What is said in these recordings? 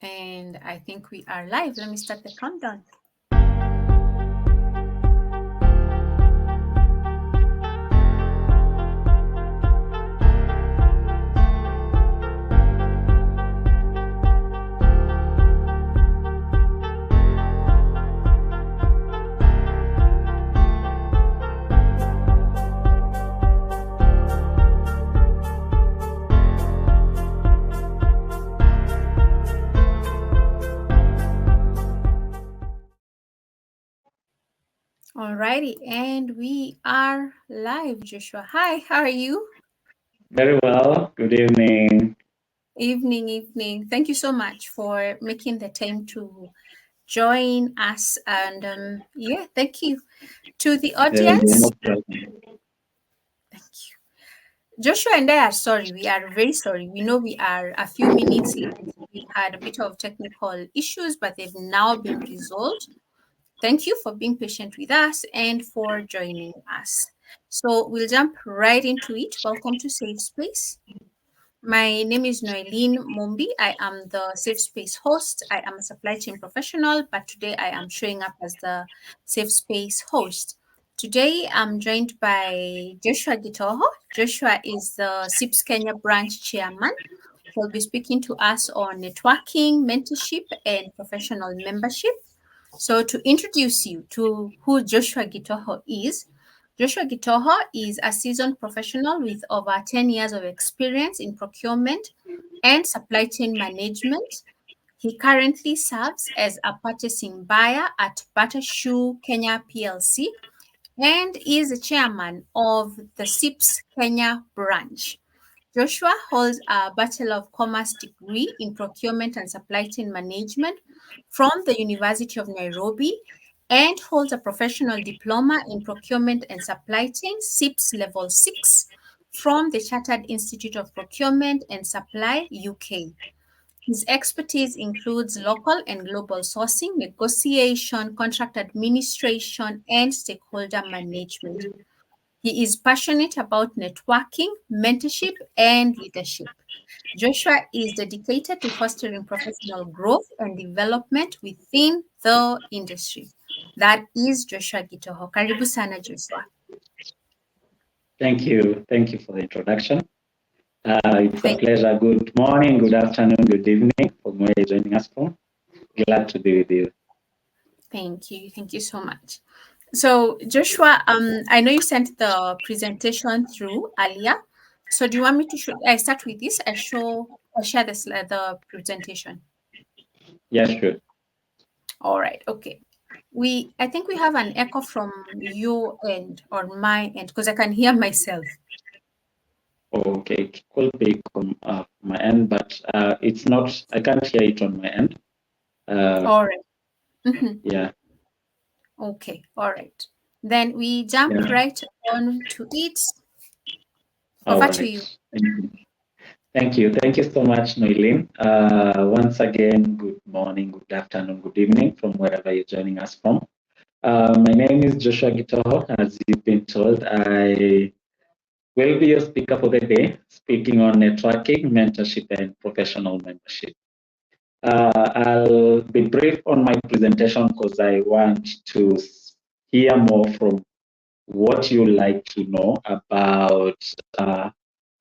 And I think we are live. Let me start the countdown. Alrighty, and we are live, Joshua. Hi, how are you? Very well. Good evening. Evening. Thank you so much for making the time to join us. And thank you to the You're audience. most welcome. Thank you. Joshua and I are sorry. We are very sorry. We know we are a few minutes late. We had a bit of technical issues, but they've now been resolved. Thank you for being patient with us and for joining us. So we'll jump right into it. Welcome to Safe Space. My name is Noeline Mumbi. I am the Safe Space host. I am a supply chain professional, but today I am showing up as the Safe Space host. Today I'm joined by Joshua Gitoho. Joshua is the CIPS Kenya branch chairman. He'll be speaking to us on networking, mentorship, and professional membership. So, to introduce you to who Joshua Gitoho is, Joshua Gitoho is a seasoned professional with over 10 years of experience in procurement and supply chain management. He currently serves as a purchasing buyer at Butter Shoe Kenya PLC and is the chairman of the CIPS Kenya branch. Joshua holds a Bachelor of Commerce degree in Procurement and Supply Chain Management from the University of Nairobi and holds a professional diploma in Procurement and Supply Chain, CIPS Level 6, from the Chartered Institute of Procurement and Supply, UK. His expertise includes local and global sourcing, negotiation, contract administration, and stakeholder management. He is passionate about networking, mentorship, and leadership. Joshua is dedicated to fostering professional growth and development within the industry. That is Joshua Gitoho. Karibu sana, Joshua. Thank you. Thank you for the introduction. It's a Thank, pleasure. Good morning, good afternoon, good evening from where you're joining us from. Glad to be with you. thank you. Thank you so much. So, Joshua, I know you sent the presentation through earlier. So, do you want me to I start with this? I share the presentation. Yeah, sure. All right. Okay. I think we have an echo from your end or my end because I can hear myself. Okay, it could be from my end, but it's not, I can't hear it on my end. All right. Yeah. Okay. All right. Then we jump Yeah. right on to it. All Over to right. you. Thank you. Thank you so much, Noeline. Once again, good morning, good afternoon, good evening from wherever you're joining us from. My name is Joshua Gitoho. As you've been told, I will be your speaker for the day, speaking on networking, mentorship, and professional membership. I'll be brief on my presentation because I want to hear more from what you like to know about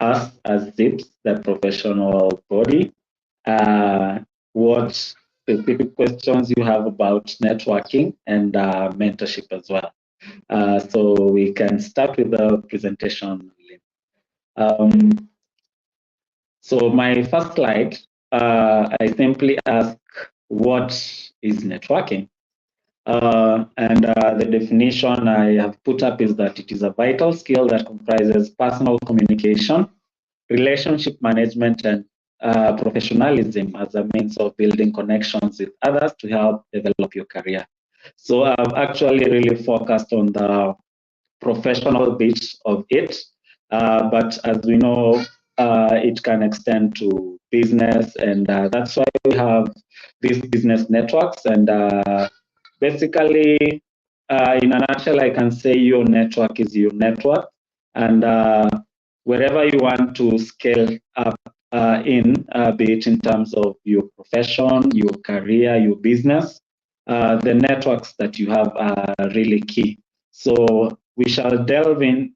us as CIPS, the professional body, what specific questions you have about networking and mentorship as well. So we can start with the presentation. So my first slide, I simply ask, what is networking? The definition I have put up is that it is a vital skill that comprises personal communication, relationship management, and professionalism as a means of building connections with others to help develop your career. So I've actually really focused on the professional bit of it, but as we know, it can extend to business, and that's why we have these business networks. And basically, in a nutshell, I can say your network is your network, and wherever you want to scale up be it in terms of your profession, your career, your business. The networks that you have are really key. So we shall delve in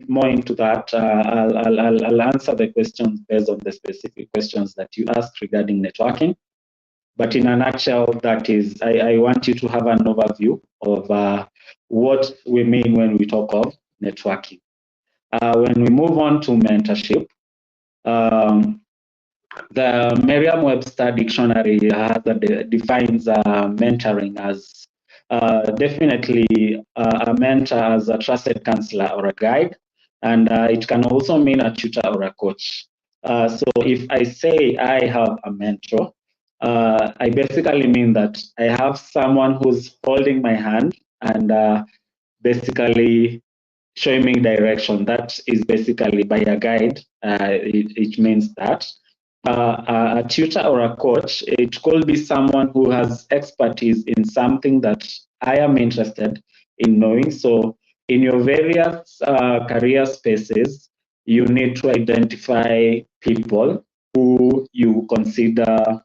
more into that. I'll answer the questions based on the specific questions that you asked regarding networking. But in a nutshell, that is, I want you to have an overview of what we mean when we talk of networking. When we move on to mentorship, um, the Merriam-Webster dictionary defines mentoring as definitely a mentor as a trusted counselor or a guide, and it can also mean a tutor or a coach. So if I say I have a mentor, I basically mean that I have someone who's holding my hand and basically showing me direction. That is basically by a guide. It means that. A tutor or a coach, it could be someone who has expertise in something that I am interested in knowing. So in your various career spaces, you need to identify people who you consider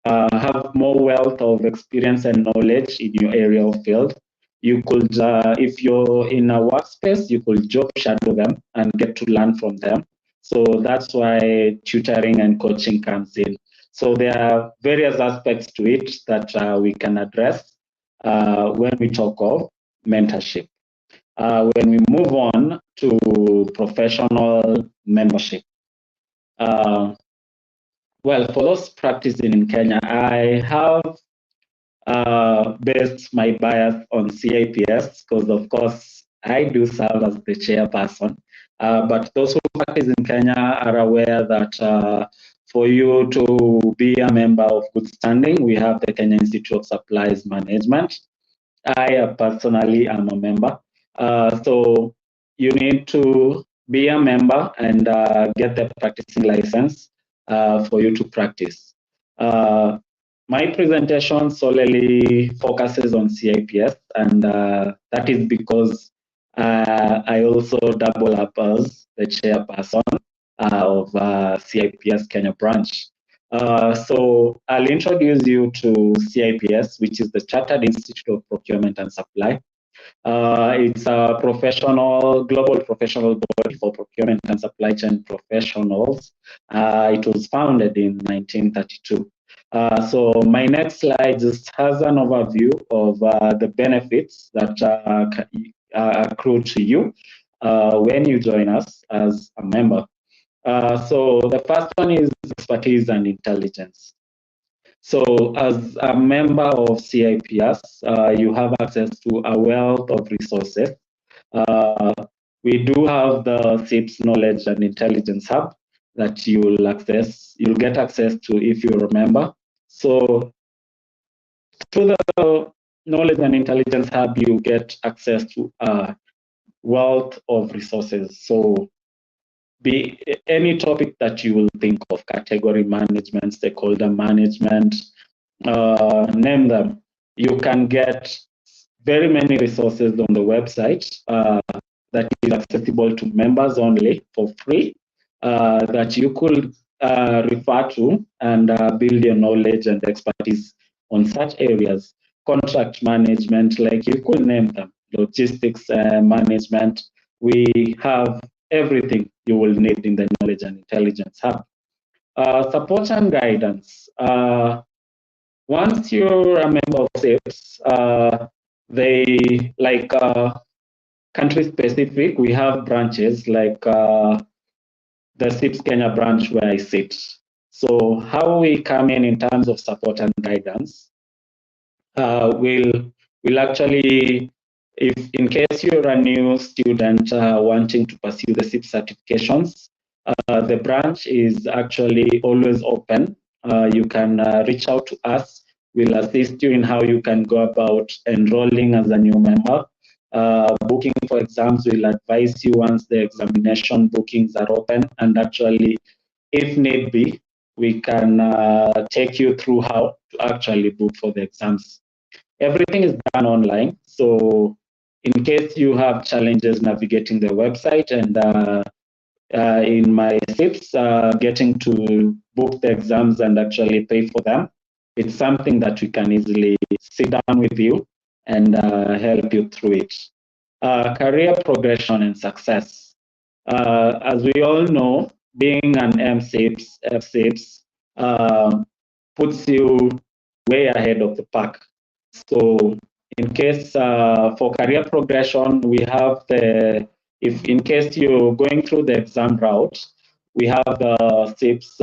have more wealth of experience and knowledge in your area of field. You could, if you're in a workspace, you could job shadow them and get to learn from them. So that's why tutoring and coaching comes in. So there are various aspects to it that we can address when we talk of mentorship. When we move on to professional membership, well, for those practicing in Kenya, I have based my bias on CIPS because, of course, I do serve as the chairperson. But those who practice in Kenya are aware that for you to be a member of good standing, we have the Kenya Institute of Supplies Management. I personally am a member. So you need to be a member and get the practicing license for you to practice. My presentation solely focuses on CIPS, and that is because I also double up as the chairperson of CIPS Kenya branch. So I'll introduce you to CIPS, which is the Chartered Institute of Procurement and Supply. It's a global professional body for procurement and supply chain professionals. It was founded in 1932. So my next slide just has an overview of the benefits that accrue to you when you join us as a member. So the first one is expertise and intelligence. So as a member of CIPS, you have access to a wealth of resources. Uh, we do have the CIPS Knowledge and Intelligence Hub that you'll get access to if you remember. So through the Knowledge and Intelligence Hub, you get access to a wealth of resources. So be any topic that you will think of, category management, stakeholder management, name them. You can get very many resources on the website that is accessible to members only for free that you could refer to and build your knowledge and expertise on such areas. Contract management, like you could name them, logistics management. We have everything you will need in the Knowledge and Intelligence Hub. Support and guidance. Once you're a member of CIPS, they like country specific. We have branches like the CIPS Kenya branch where I sit. So how we come in terms of support and guidance, we'll actually, if in case you're a new student wanting to pursue the CIPS certifications, the branch is actually always open. You can reach out to us. We'll assist you in how you can go about enrolling as a new member. Booking for exams, we'll advise you once the examination bookings are open, and actually, if need be, we can take you through how to actually book for the exams. Everything is done online. So in case you have challenges navigating the website and in my CIPS, getting to book the exams and actually pay for them. It's something that we can easily sit down with you and help you through it. Career progression and success. As we all know, being an MCIPS, FCIPS puts you way ahead of the pack. So in case for career progression, we have if in case you're going through the exam route, we have the CIPS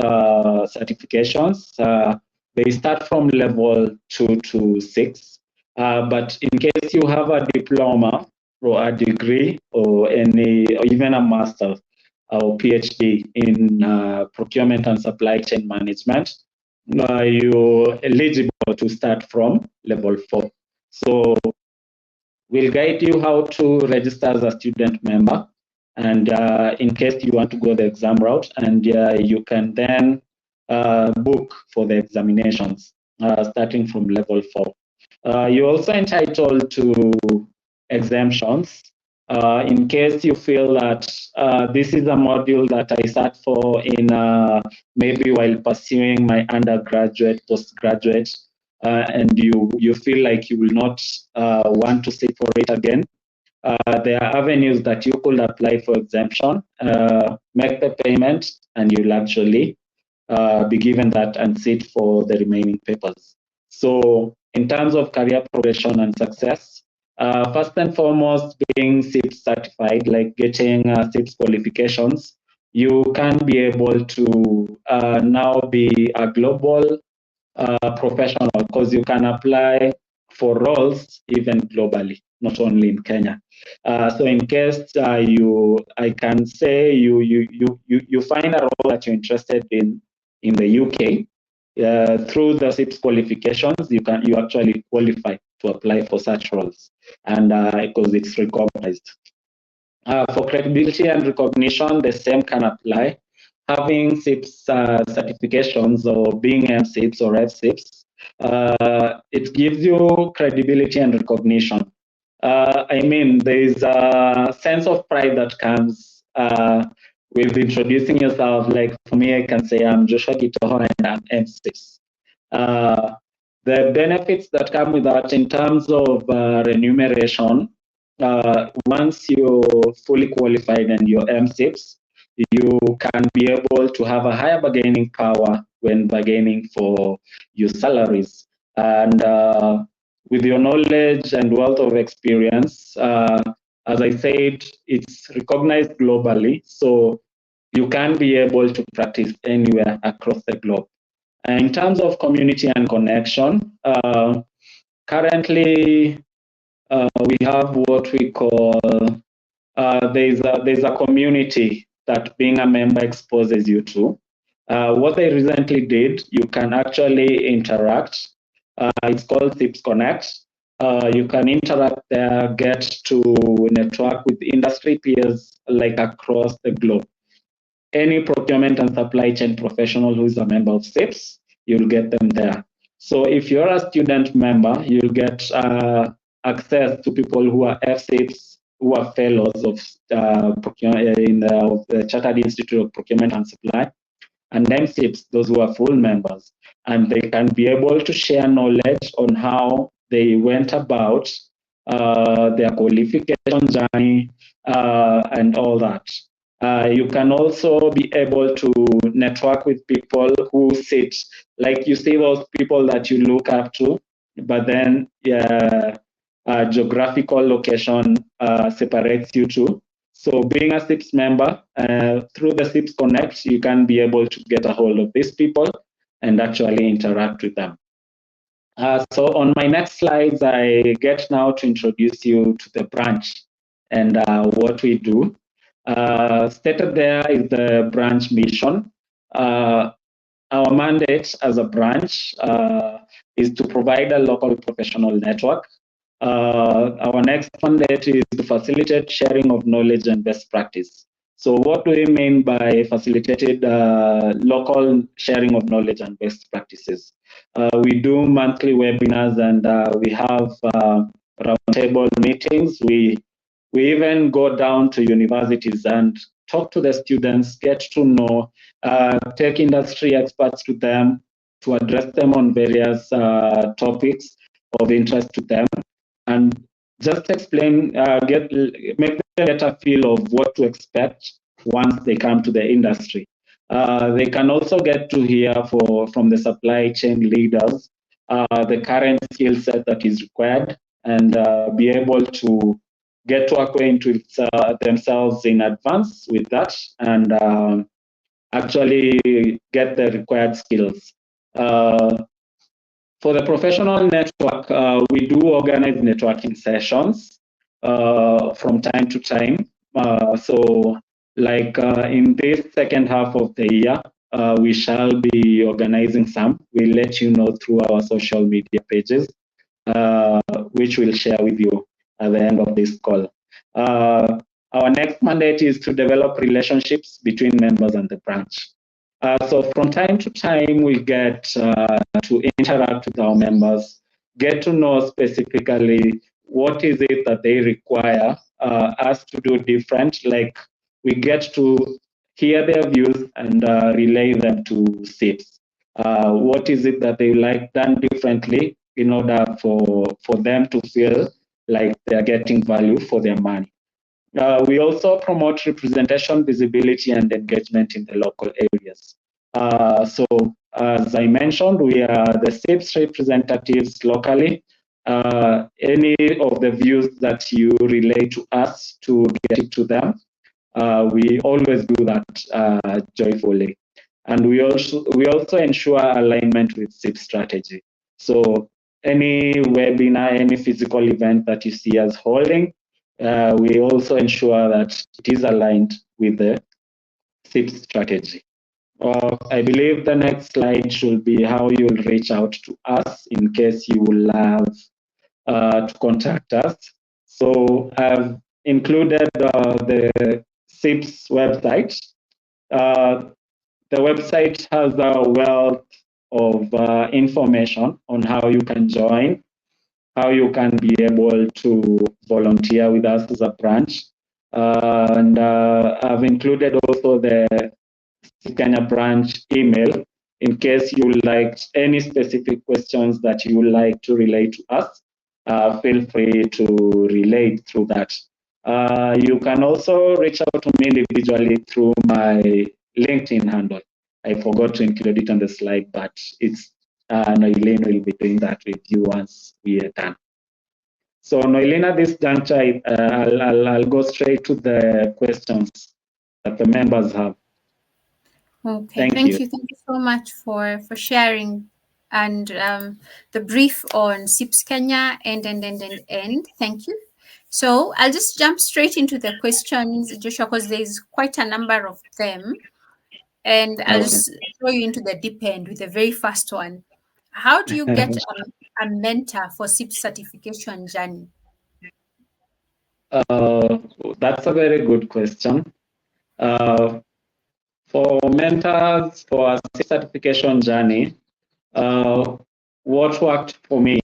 certifications. They start from level 2 to 6. But in case you have a diploma or a degree or even a master's or PhD in procurement and supply chain management, you're eligible to start from level 4. So we'll guide you how to register as a student member, and in case you want to go the exam route, and you can then book for the examinations starting from level 4. You're also entitled to exemptions in case you feel that this is a module that I sat for in maybe while pursuing my undergraduate, postgraduate, and you feel like you will not want to sit for it again. There are avenues that you could apply for exemption, make the payment, and you'll actually be given that and sit for the remaining papers. So in terms of career progression and success, first and foremost, being CIPS certified, like getting CIPS qualifications, you can be able to now be a global professional because you can apply for roles even globally, not only in Kenya. So in case I can say you find a role that you're interested in the UK, through the CIPS qualifications, you actually qualify to apply for such roles, and because it's recognized. For credibility and recognition, the same can apply. Having CIPS certifications or being MCIPS or FCIPS, it gives you credibility and recognition. I mean, there is a sense of pride that comes with introducing yourself. Like for me, I can say I'm Joshua Gitoho and I'm MCIPS. The benefits that come with that in terms of remuneration, once you're fully qualified and you're MCIPS, you can be able to have a higher bargaining power when bargaining for your salaries. And with your knowledge and wealth of experience, as I said, it's recognized globally. So you can be able to practice anywhere across the globe. In terms of community and connection, currently we have what we call there's a community that being a member exposes you to. What they recently did, you can actually interact. It's called CIPS Connect. You can interact there, get to network with industry peers like across the globe. Any procurement and supply chain professional who is a member of CIPS, you'll get them there. So if you're a student member, you'll get access to people who are FCIPS, who are fellows of the Chartered Institute of Procurement and Supply, and MCIPS, those who are full members. And they can be able to share knowledge on how they went about their qualification journey and all that. You can also be able to network with people who sit, like you see those people that you look up to, but then geographical location separates you two. So being a CIPS member, through the CIPS Connect, you can be able to get a hold of these people and actually interact with them. So on my next slides, I get now to introduce you to the branch and what we do. Stated there is the branch mission. Our mandate as a branch is to provide a local professional network. Our next mandate is to facilitate sharing of knowledge and best practice. So what do we mean by facilitated local sharing of knowledge and best practices? We do monthly webinars and we have roundtable meetings. We even go down to universities and talk to the students, get to know, take industry experts to them to address them on various topics of interest to them, and just explain, make them get a feel of what to expect once they come to the industry. They can also get to hear from the supply chain leaders the current skill set that is required, and be able to get to acquaint with themselves in advance with that, and actually get the required skills. For the professional network, we do organize networking sessions from time to time. So, like in this second half of the year, we shall be organizing some. We'll let you know through our social media pages, which we'll share with you at the end of this call. Our next mandate is to develop relationships between members and the branch. So from time to time, we get to interact with our members, get to know specifically what is it that they require us to do different. Like we get to hear their views and relay them to CIPS. What is it that they like done differently in order for them to feel like they're getting value for their money. We also promote representation, visibility, and engagement in the local areas. So, as I mentioned, we are the CIPS representatives locally. Any of the views that you relay to us to get it to them, we always do that joyfully. And we also ensure alignment with CIPS strategy. So any webinar, any physical event that you see us holding, we also ensure that it is aligned with the CIPS strategy. I believe the next slide should be how you'll reach out to us in case you will have to contact us. So I've included the CIPS website. The website has a wealth of information on how you can join, how you can be able to volunteer with us as a branch. And I've included also the Kenya branch email in case you like any specific questions that you would like to relate to us. Feel free to relate through that. You can also reach out to me individually through my LinkedIn handle. I forgot to include it on the slide, but it's Noelene will be doing that with you once we are done. So Noelene, at this juncture, I'll go straight to the questions that the members have. Okay, thank you. Thank you so much for sharing and the brief on CIPS Kenya and. Thank you. So I'll just jump straight into the questions, Joshua, because there's quite a number of them. And I'll just throw you into the deep end with the very first one. How do you get a mentor for CIPS certification journey? That's a very good question. For mentors for a certification journey, what worked for me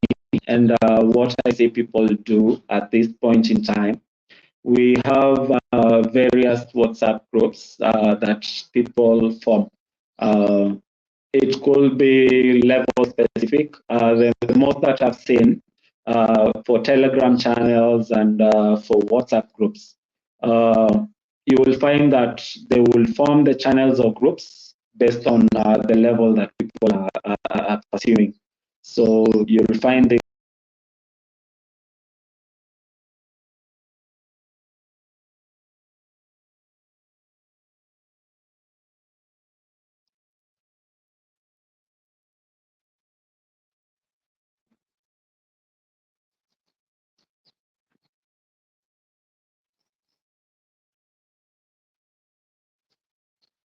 and what I see people do at this point in time, we have various WhatsApp groups that people form. It could be level specific. The most that I've seen for Telegram channels and for WhatsApp groups, you will find that they will form the channels or groups based on the level that people are pursuing. So you'll find the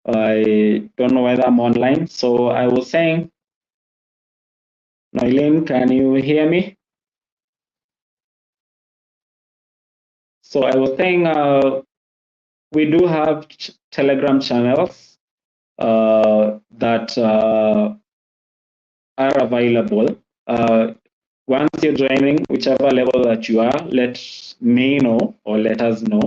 I don't know whether I'm online. So I was saying, Noelene, can you hear me? So I was saying we do have Telegram channels that are available. Once you're joining, whichever level that you are, let me know or let us know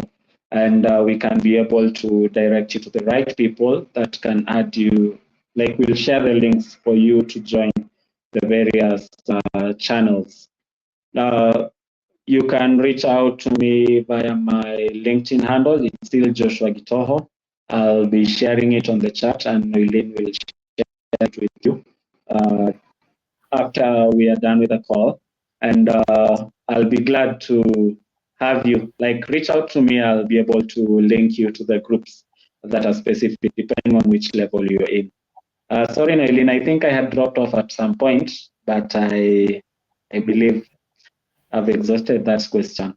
and we can be able to direct you to the right people that can add you. Like, we'll share the links for you to join the various channels. You can reach out to me via my LinkedIn handle. It's still Joshua Gitoho. I'll be sharing it on the chat, and Noeline will share it with you after we are done with the call. And I'll be glad to have you, like, reach out to me. I'll be able to link you to the groups that are specific, depending on which level you're in. Sorry, Noeline, I think I had dropped off at some point, but I believe I've exhausted that question.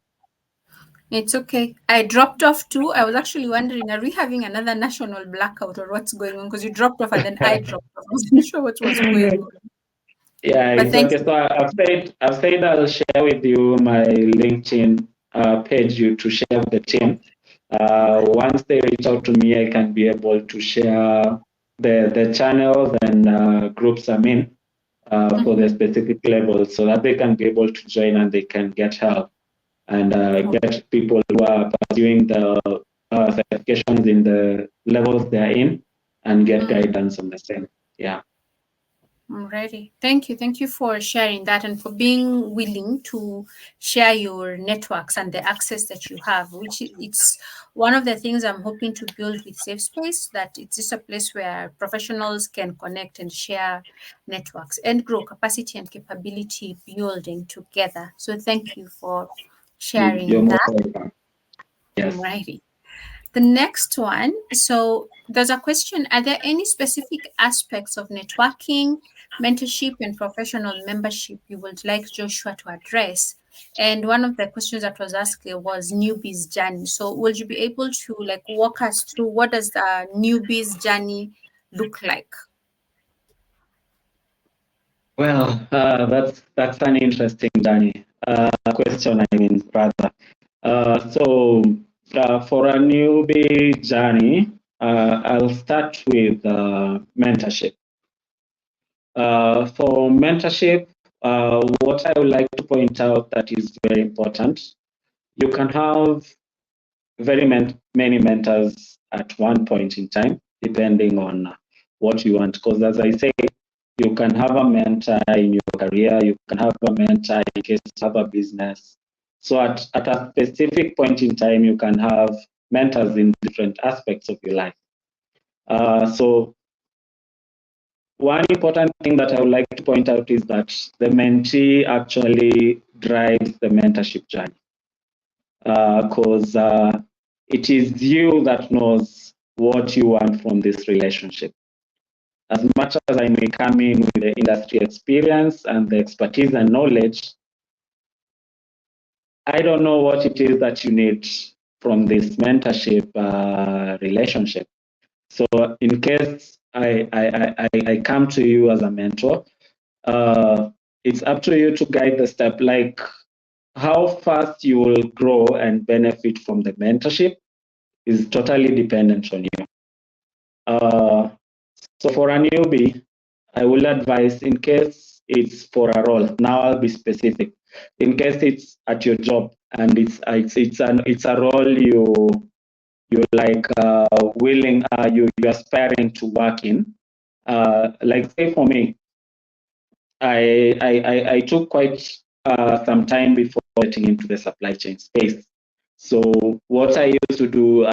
It's okay. I dropped off too. I was actually wondering, are we having another national blackout or what's going on? Because you dropped off and then I dropped off. I wasn't sure what was going on. Yeah, But it's thank okay. you. So I've said I'll share with you my LinkedIn page you to share with the team. Once they reach out to me, I can be able to share the channels and groups I'm in for the specific levels, so that they can be able to join and they can get help and get people who are pursuing the certifications in the levels they're in and get guidance on the same. Yeah. Alrighty. Thank you. Thank you for sharing that and for being willing to share your networks and the access that you have, which it's one of the things I'm hoping to build with Safe Space, that it's just a place where professionals can connect and share networks and grow capacity and capability building together. So thank you for You're sharing most that. welcome. Yes. Alrighty. The next one, so there's a question: are there any specific aspects of networking, mentorship, and professional membership you would like Joshua to address? And one of the questions that was asked was newbies journey. So will you be able to like walk us through what does the newbies journey look like? Well, that's an interesting journey question. I mean, rather. For a newbie journey, I'll start with mentorship. For mentorship, what I would like to point out that is very important, you can have many mentors at one point in time, depending on what you want. Because as I say, you can have a mentor in your career, you can have a mentor in case you have a business. So at a specific point in time, you can have mentors in different aspects of your life. So one important thing that I would like to point out is that the mentee actually drives the mentorship journey, because it is you that knows what you want from this relationship. As much as I may come in with the industry experience and the expertise and knowledge, I don't know what it is that you need from this mentorship relationship. So in case I come to you as a mentor, it's up to you to guide the step, like how fast you will grow and benefit from the mentorship is totally dependent on you. So for a newbie, I will advise, in case it's for a role. Now I'll be specific. In case it's at your job and it's a role you like you aspiring to work in. Like, say for me, I took quite some time before getting into the supply chain space. So what I used to do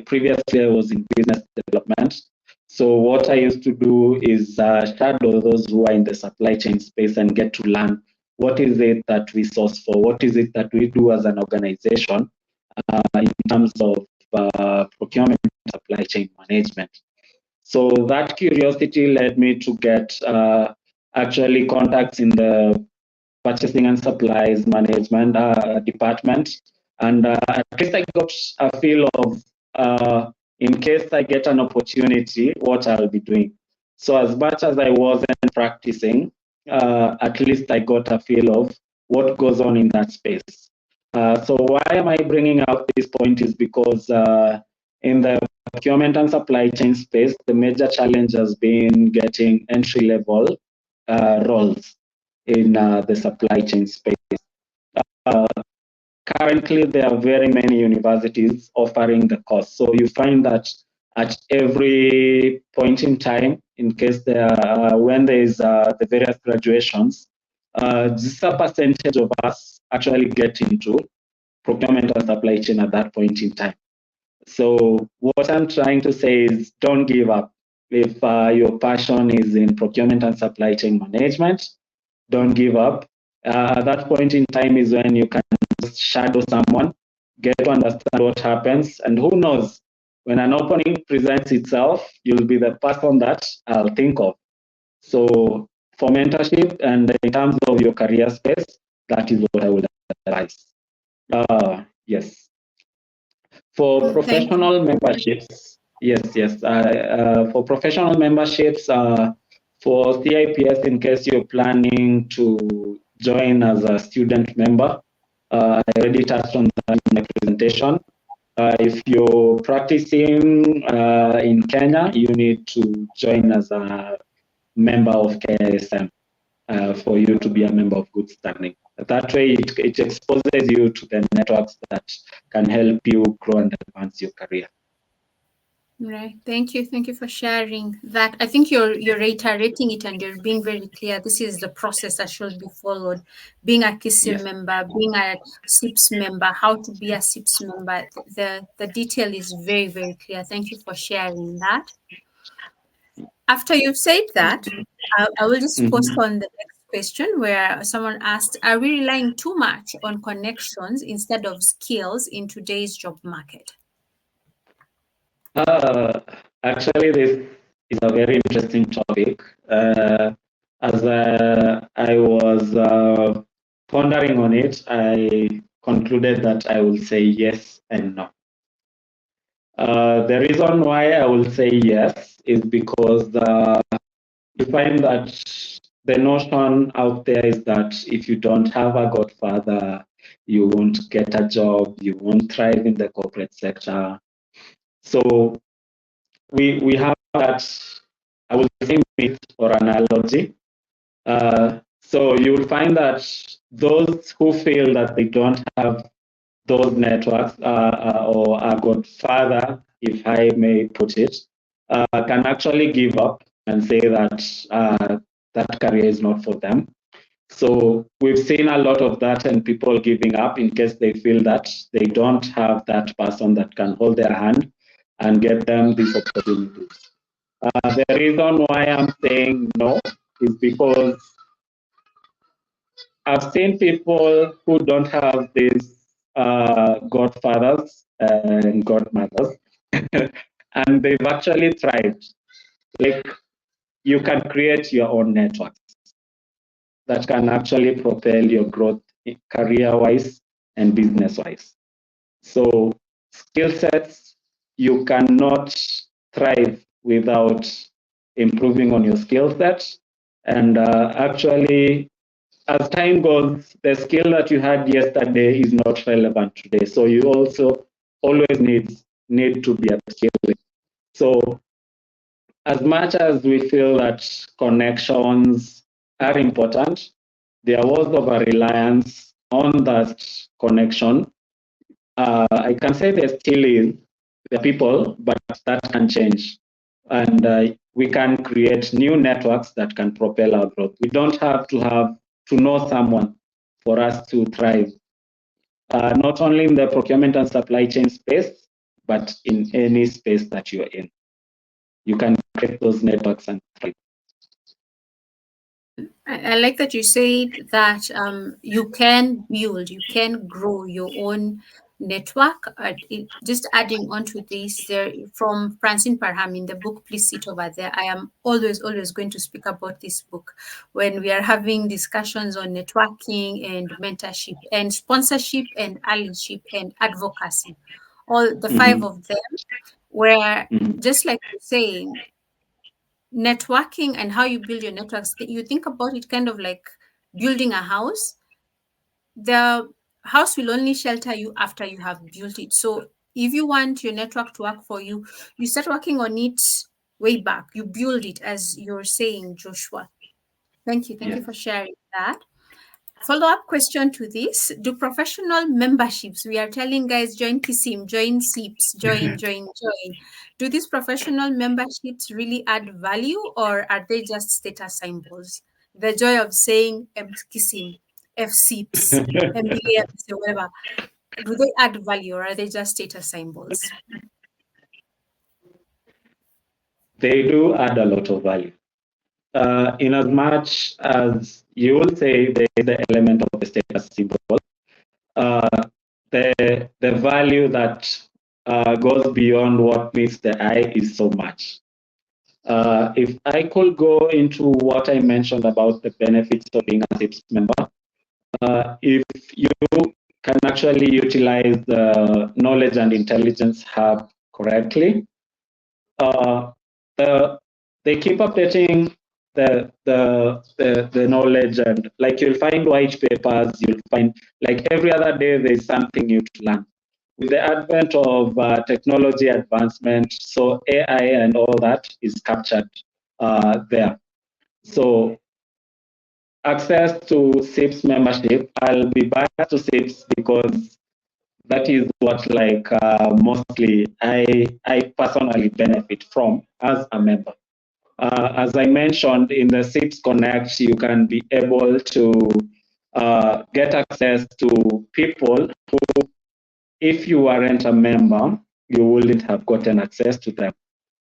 previously, I was in business development. So what I used to do is shadow those who are in the supply chain space and get to learn what is it that we source for, what is it that we do as an organization in terms of procurement and supply chain management. So that curiosity led me to get actually contacts in the purchasing and supplies management department. And at least I got a feel of, in case I get an opportunity, what I'll be doing. So as much as I wasn't practicing, at least I got a feel of what goes on in that space. So why am I bringing out this point is because in the procurement and supply chain space, the major challenge has been getting entry-level roles in the supply chain space. currently there are very many universities offering the course. So you find that at every point in time, in case when there is the various graduations, just a percentage of us actually get into procurement and supply chain at that point in time. So what I'm trying to say is don't give up. If your passion is in procurement and supply chain management, don't give up. That point in time is when you can just shadow someone, get to understand what happens, and who knows, when an opening presents itself, you'll be the person that I'll think of. So for mentorship and in terms of your career space, that is what I would advise. Yes. For Thank you. professional memberships, yes. For professional memberships, for CIPS, in case you're planning to join as a student member, I already touched on that in my presentation. If you're practicing in Kenya, you need to join as a member of KSM for you to be a member of good standing. That way, it exposes you to the networks that can help you grow and advance your career. Right. Thank you. Thank you for sharing that. I think you're reiterating it and you're being very clear. This is the process that should be followed. Being a KISM Yes. member, being a CIPS member, how to be a CIPS member. The detail is very, very clear. Thank you for sharing that. After you've said that, I will just post Mhm. on the next question where someone asked, are we relying too much on connections instead of skills in today's job market? Uh, Actually, this is a very interesting topic. As I was pondering on it, I concluded that I will say yes and no. The reason why I will say yes is because you find that the notion out there is that if you don't have a godfather, you won't get a job, you won't thrive in the corporate sector. So we have that, I would say, myth or analogy. So you'll find that those who feel that they don't have those networks or a godfather, if I may put it, can actually give up and say that that career is not for them. So we've seen a lot of that and people giving up in case they feel that they don't have that person that can hold their hand and get them these opportunities. The reason why I'm saying no is because I've seen people who don't have these godfathers and godmothers, and they've actually tried. Like, you can create your own networks that can actually propel your growth career wise and business wise. So, skill sets, you cannot thrive without improving on your skill set. And actually, as time goes, the skill that you had yesterday is not relevant today. So you also always need to be upskilling. So as much as we feel that connections are important, there was over reliance on that connection. I can say there still is the people, but that can change. And we can create new networks that can propel our growth. We don't have to know someone for us to thrive, not only in the procurement and supply chain space, but in any space that you're in. You can create those networks and thrive. I like that you said that you can build, you can grow your own network. Just adding on to this, there from Francine Parham in the book, please sit over there. I am always going to speak about this book when we are having discussions on networking and mentorship and sponsorship and allyship and advocacy. All the five Mhm. of them, where Mhm. just like you're saying, networking and how you build your networks, you think about it kind of like building a house. The house will only shelter you after you have built it. So if you want your network to work for you, you start working on it way back. You build it, as you're saying, Joshua. Thank you. Thank you Yes. for sharing that. Follow-up question to this: do professional memberships, we are telling guys, join KISIM, join CIPS, join. Do these professional memberships really add value, or are they just status symbols? The joy of saying KISIM, FCIPS, MBA, whatever. Do they add value, or are they just status symbols? They do add a lot of value. In as much as you will say there is the element of the status symbol, uh, the value that goes beyond what meets the eye is so much. If I could go into what I mentioned about the benefits of being a CIPS member, if you can actually utilize the knowledge and intelligence hub correctly, uh, the, they keep updating the knowledge, and like you'll find white papers, you'll find like every other day there's something new to learn. With the advent of technology advancement, so AI and all that is captured there. So access to CIPS membership, I'll be biased to CIPS because that is what like mostly I personally benefit from as a member. As I mentioned in the CIPS Connect, you can be able to get access to people who, if you weren't a member, you wouldn't have gotten access to them.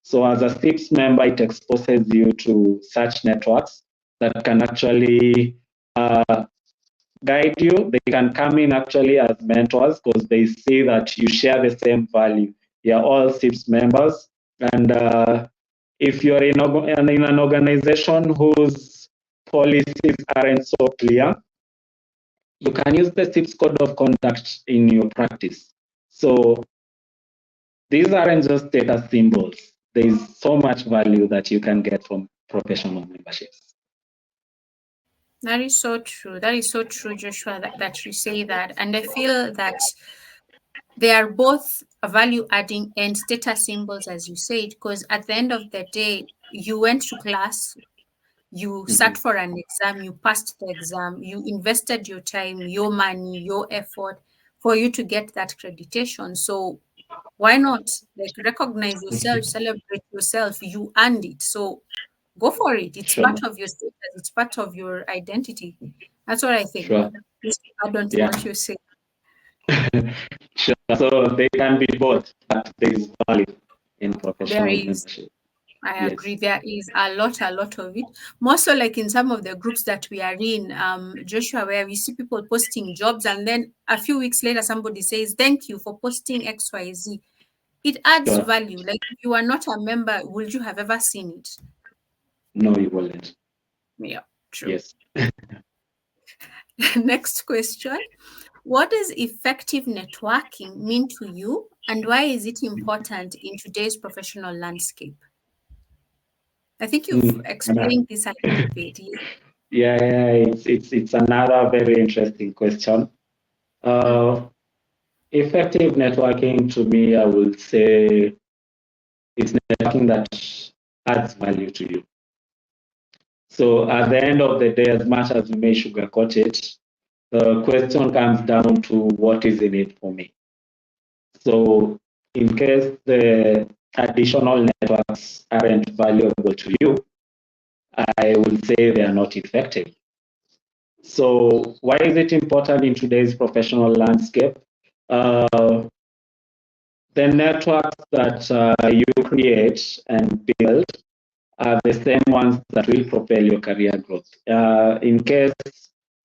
So as a CIPS member, it exposes you to such networks that can actually guide you. They can come in actually as mentors because they see that you share the same value. You're all CIPS members. And if you're in an organization whose policies aren't so clear, you can use the CIPS code of conduct in your practice. So these aren't just data symbols. There's so much value that you can get from professional memberships. That is so true. That is so true, Joshua, that you say that. And I feel that they are both value adding and status symbols, as you said, because at the end of the day, you went to class, you sat for an exam, you passed the exam, you invested your time, your money, your effort for you to get that accreditation. So why not? Like, recognize yourself, celebrate yourself, you earned it. So go for it. It's Sure, part of your status, it's part of your identity. That's what I think. sure. Just add on to Yeah. what you say. Sure. So they can be both, but there is value in There professional is, membership. I Yes. agree, there is a lot of it. More so like in some of the groups that we are in, Joshua, where we see people posting jobs and then a few weeks later somebody says, thank you for posting XYZ. It adds Sure. value. Like, if you are not a member, would you have ever seen it? No, you won't. Yeah, true. Yes. Next question. What does effective networking mean to you, and why is it important in today's professional landscape? I think you've And explained this a little bit. yeah, it's another very interesting question. Mm. Uh, Effective networking to me, I would say it's networking that adds value to you. So at the end of the day, as much as we may sugarcoat it, the question comes down to what is in it for me. So in case the additional networks aren't valuable to you, I will say they are not effective. So why is it important in today's professional landscape? Uh, the networks that you create and build are the same ones that will propel your career growth. In case,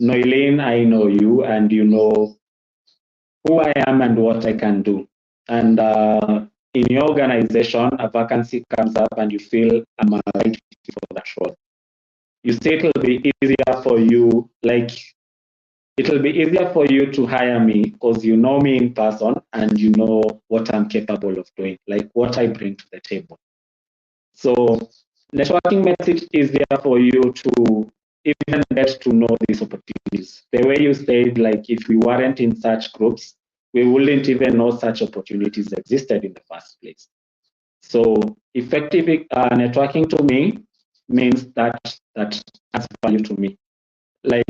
Noilin, I know you and you know who I am and what I can do. And in your organization, a vacancy comes up and you feel I'm a right fit for that role. You say it'll be easier for you, like it'll be easier for you to hire me because you know me in person and you know what I'm capable of doing, like what I bring to the table. So networking makes it easier for you to even get to know these opportunities. The way you said, like if we weren't in such groups, we wouldn't even know such opportunities existed in the first place. So effective networking to me means that adds value to me. Like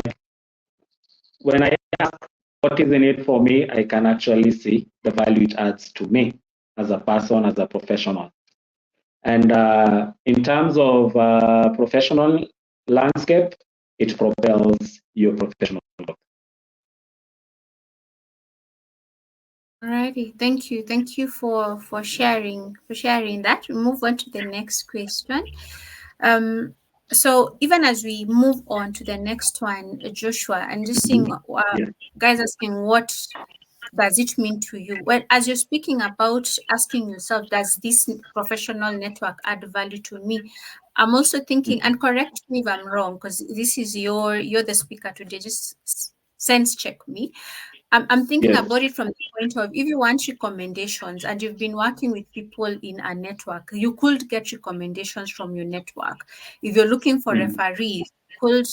when I ask what is in it for me, I can actually see the value it adds to me as a person, as a professional. And in terms of professional landscape, it propels your professional growth. Alrighty, thank you. Thank you for sharing that. We move on to the next question. Um, so even as we move on to the next one, Joshua, and just seeing Yeah. guys asking what does it mean to you? Well, as you're speaking about asking yourself, does this professional network add value to me? I'm also thinking, and correct me if I'm wrong, because this is you're the speaker today. Just sense check me. I'm thinking Yes. about it from the point of if you want recommendations and you've been working with people in a network, you could get recommendations from your network. If you're looking for Mm. referees, you could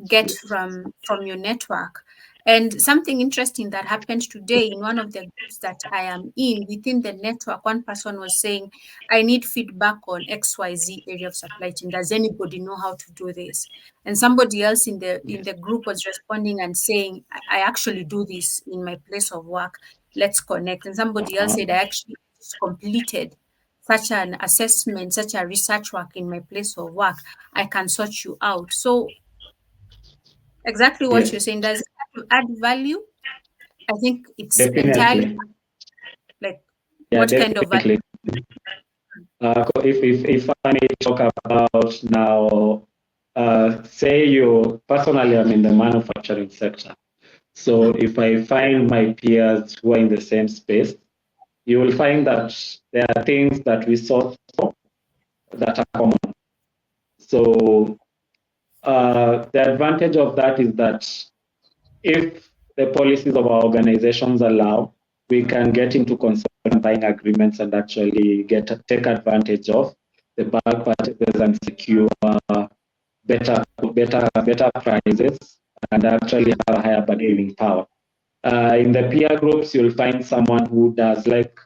get from your network. And something interesting that happened today in one of the groups that I am in within the network, one person was saying, I need feedback on XYZ area of supply chain. Does anybody know how to do this? And somebody else in Yes. the group was responding and saying, I actually do this in my place of work. Let's connect. And somebody else said, I actually just completed such an assessment, such a research work in my place of work. I can sort you out. So exactly what you're Yes. saying, does it add value? I think it's entirely Definitely. like Yeah, what kind of value? definitely. If I may talk about now, say you personally, I'm in the manufacturing sector. So Mm, if I find my peers who are in the same space, you will find that there are things that we saw that are common. So the advantage of that is that if the policies of our organizations allow, we can get into consultant buying agreements and actually take advantage of the bulk purchases and secure better prices and actually have a higher bargaining power. In the peer groups, you'll find someone who does like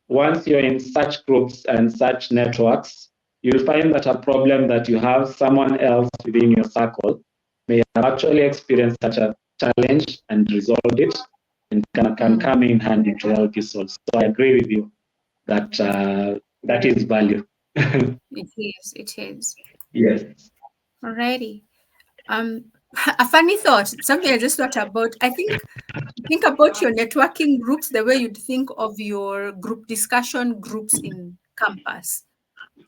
once you're in such groups and such networks, you'll find that a problem that you have, someone else within your circle may have actually experienced such a challenge and resolved it and can mm, come in handy to help you solve. So I agree with you that that is value. it is, it is. Yes. Alrighty. Um, a funny thought, something I just thought about. Think about your networking groups the way you'd think of your group discussion groups in campus.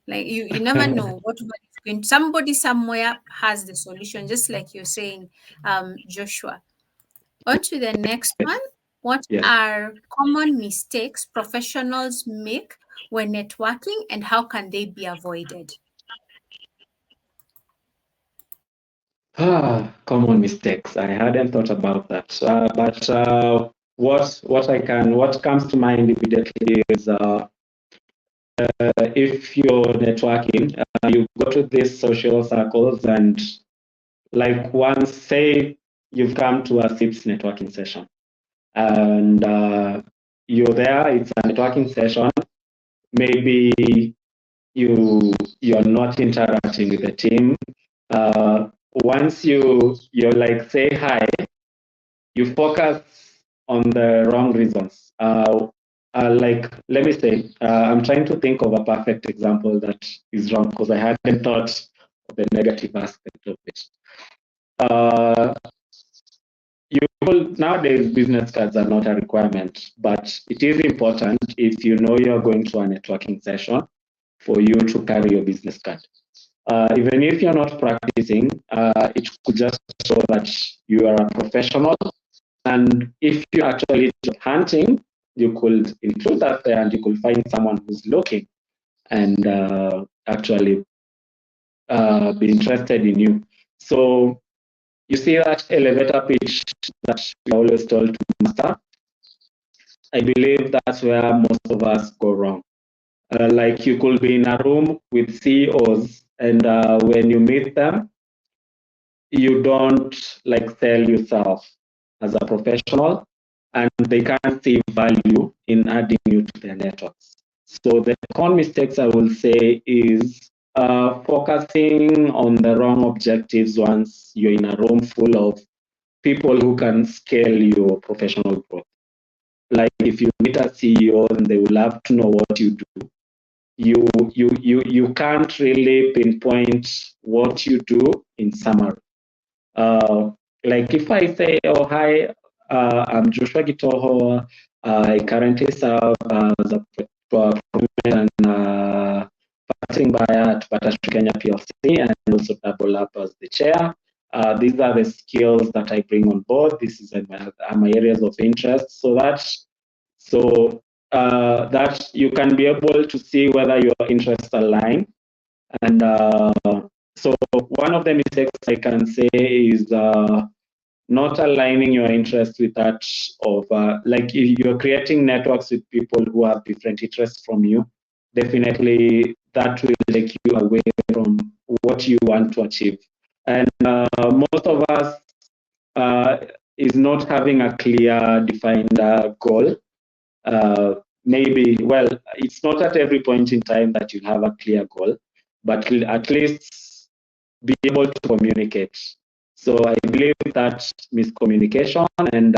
Like you never know what one is going. Somebody somewhere has the solution, just like you're saying, Joshua. On to the next one. What Yes. are common mistakes professionals make when networking, and how can they be avoided? Common mistakes. I hadn't thought about that. But what comes to mind immediately is if you're networking, you go to these social circles and like once say you've come to a CIPS networking session and you're there, it's a networking session. Maybe you're not interacting with the team. Once you're like say hi, you focus on the wrong reasons. Like, let me say, I'm trying to think of a perfect example that is wrong because I hadn't thought of the negative aspect of it. Uh, Nowadays, business cards are not a requirement, but it is important if you know you're going to a networking session for you to carry your business card. Even if you're not practicing, it could just show that you are a professional. And if you're actually job hunting, you could include that there and you could find someone who's looking and actually be interested in you. So you see that elevator pitch that we always told to master. I believe that's where most of us go wrong. Like you could be in a room with CEOs, and when you meet them, you don't like sell yourself as a professional, and they can't see value in adding you to their networks. So the common mistakes I will say is focusing on the wrong objectives once you're in a room full of people who can scale your professional growth. Like if you meet a CEO and they will love to know what you do, you can't really pinpoint what you do in summary. Like if I say, oh, hi, I'm Joshua Gitoho. I currently serve as a procurement and passing buyer at Batashu Kenya PLC and also double up as the chair. These are the skills that I bring on board. This is my areas of interest. That you can be able to see whether your interests align. And so one of the mistakes I can say is not aligning your interests with that of like if you're creating networks with people who have different interests from you, definitely that will take you away from what you want to achieve. And most of us is not having a clear defined goal. Maybe, well, it's not at every point in time that you have a clear goal, but at least be able to communicate. So I believe that miscommunication and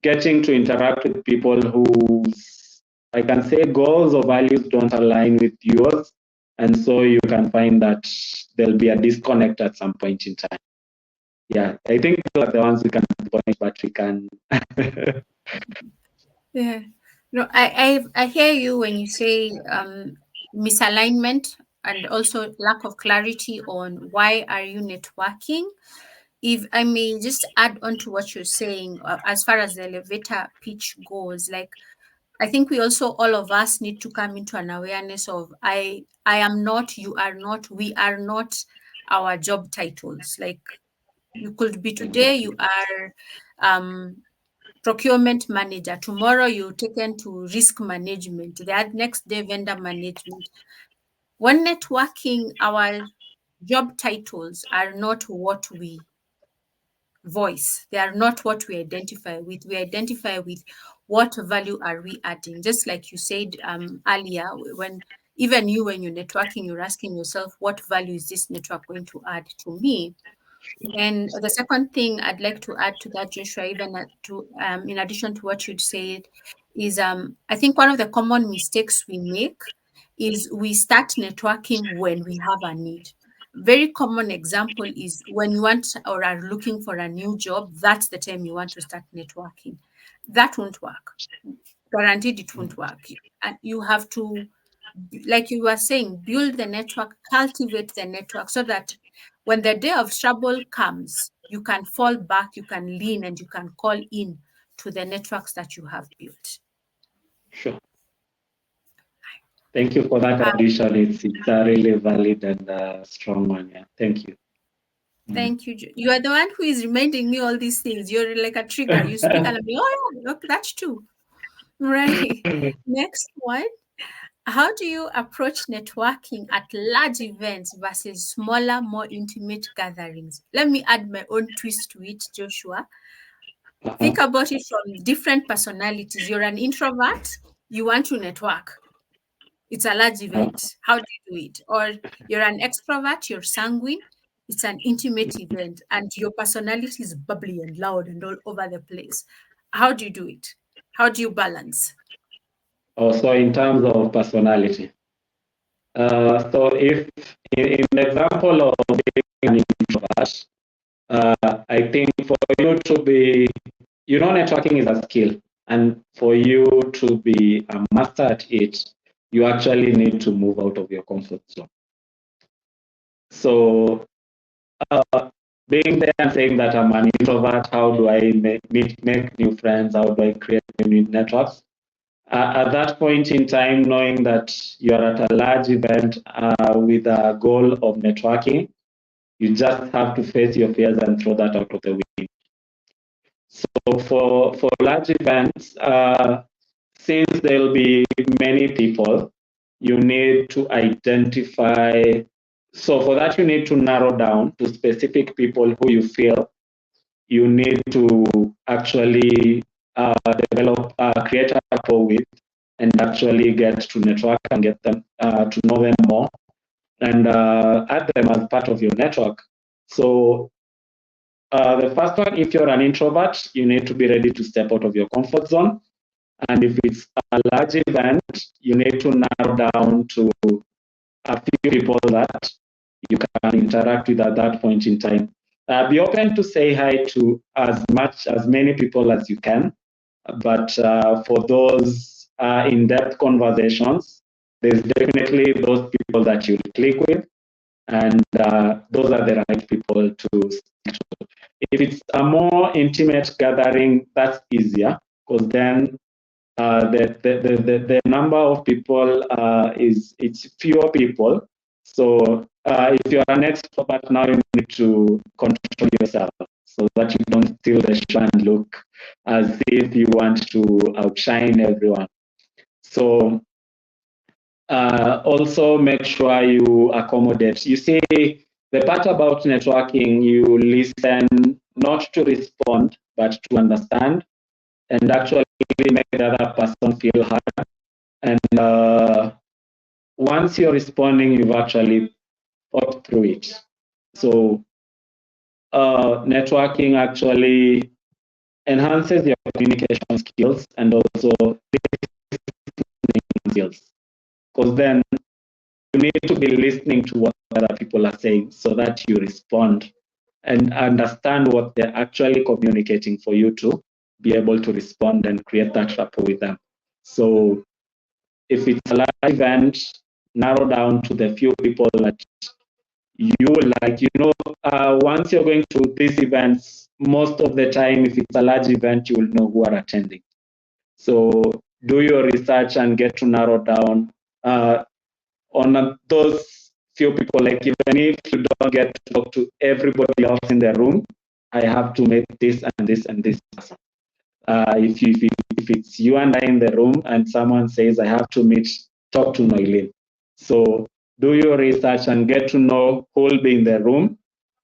getting to interact with people whose, I can say, goals or values don't align with yours. And so you can find that there'll be a disconnect at some point in time. Yeah, I think those are the ones we can point, but we can. Yeah. No, I hear you when you say misalignment and also lack of clarity on why are you networking. If I may just add on to what you're saying, as far as the elevator pitch goes, like I think we also all of us need to come into an awareness of I am not, you are not, we are not our job titles. Like you could be today, you are procurement manager. Tomorrow you're taken to risk management. The next day vendor management. When networking, our job titles are not what we voice. They are not what we identify with. We identify with what value are we adding. Just like you said earlier, when even you, when you're networking, you're asking yourself, what value is this network going to add to me? And the second thing I'd like to add to that, Joshua, even to in addition to what you'd said, is I think one of the common mistakes we make is we start networking when we have a need. Very common example is when you want or are looking for a new job, that's the time you want to start networking. That won't work. Guaranteed it won't work. And you have to, like you were saying, build the network, cultivate the network so that when the day of trouble comes, you can fall back, you can lean, and you can call in to the networks that you have built. Sure. Thank you for that Uh, addition. It's a really valid and strong one. Yeah. Thank you. Thank you. You are the one who is reminding me all these things. You're like a trigger. You speak and I'm like, oh yeah, look, that's true. Right. Next one. How do you approach networking at large events versus smaller, more intimate gatherings? Let me add my own twist to it, Joshua. Think about it from different personalities. You're an introvert, you want to network. It's a large event. How do you do it? Or you're an extrovert, you're sanguine, it's an intimate event, and your personality is bubbly and loud and all over the place. How do you do it? How do you balance? Also, in terms of personality. So if in the example of being an introvert, I think for you to be, networking is a skill. And for you to be a master at it, you actually need to move out of your comfort zone. So being there and saying that I'm an introvert, how do I make new friends? How do I create new networks? At that point in time, knowing that you're at a large event with a goal of networking, you just have to face your fears and throw that out of the window. So for large events, since there'll be many people, you need to identify. So for that, you need to narrow down to specific people who you feel you need to actually develop, create a rapport with, and actually get to network and get them to know them more and add them as part of your network. So The first one, if you're an introvert, you need to be ready to step out of your comfort zone. And if it's a large event, you need to narrow down to a few people that you can interact with at that point in time. Be open to say hi to as many people as you can, but for those in-depth conversations, there's definitely those people that you click with, and those are the right people to speak to. If it's a more intimate gathering, that's easier because then the number of people it's fewer people. So if you're an extrovert now, you need to control yourself so that you don't steal the show and look as if you want to outshine everyone. So also make sure you accommodate. You see, the part about networking, you listen not to respond, but to understand and actually make the other person feel heard. And once you're responding, you've actually thought through it. So networking actually enhances your communication skills and also listening skills, because then you need to be listening to what other people are saying so that you respond and understand what they're actually communicating for you to be able to respond and create that rapport with them. So if it's a live event, narrow down to the few people that you like. Once you're going to these events, most of the time, if it's a large event, you will know who are attending. So do your research and get to narrow down on those few people. Like even if you don't get to talk to everybody else in the room, I have to make this and this and this person. If it's you and I in the room and someone says I have to talk to Noilin. So do your research and get to know who will be in the room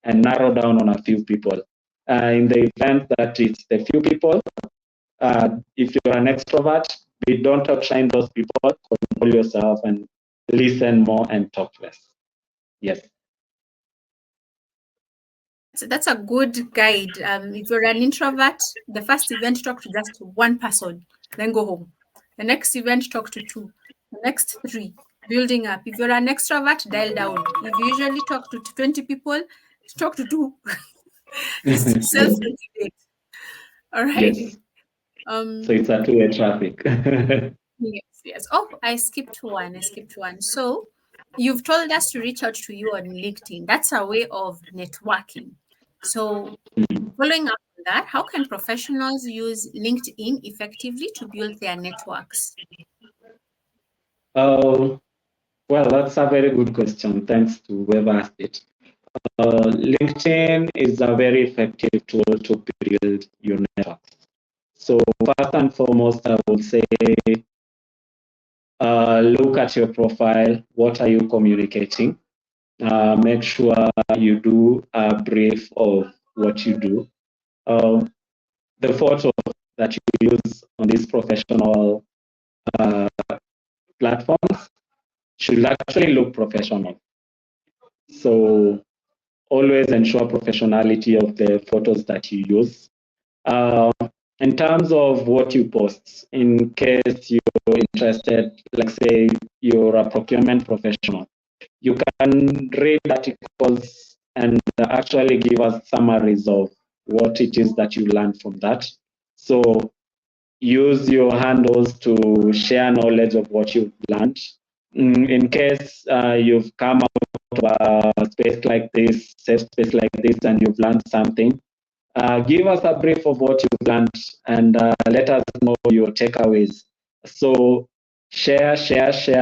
and narrow down on a few people. In the event that it's the few people, if you're an extrovert, don't outshine those people, control yourself and listen more and talk less. Yes. So that's a good guide. If you're an introvert, the first event, talk to just one person, then go home. The next event, talk to two. The next three, building up. If you're an extrovert, dial down. If you usually talk to 20 people, talk to two. Self-motivate. All right. Yes. So Um, it's a two-way traffic. yes, yes. Oh, I skipped one. So you've told us to reach out to you on LinkedIn. That's a way of networking. So following up on that, how can professionals use LinkedIn effectively to build their networks? Oh, well, that's a very good question. Thanks to whoever asked it. LinkedIn is a very effective tool to build your network. So first and foremost, I would say look at your profile. What are you communicating? Make sure you do a brief of what you do. The photo that you use on these professional platforms should actually look professional. So always ensure professionality of the photos that you use. Uh, in terms of what you post, in case you're interested, like say you're a procurement professional, you can read articles and actually give us summaries of what it is that you learned from that. So use your handles to share knowledge of what you've learned. In case you've come out of a space like this, safe space like this, and you've learned something, give us a brief of what you've learned and let us know your takeaways. So share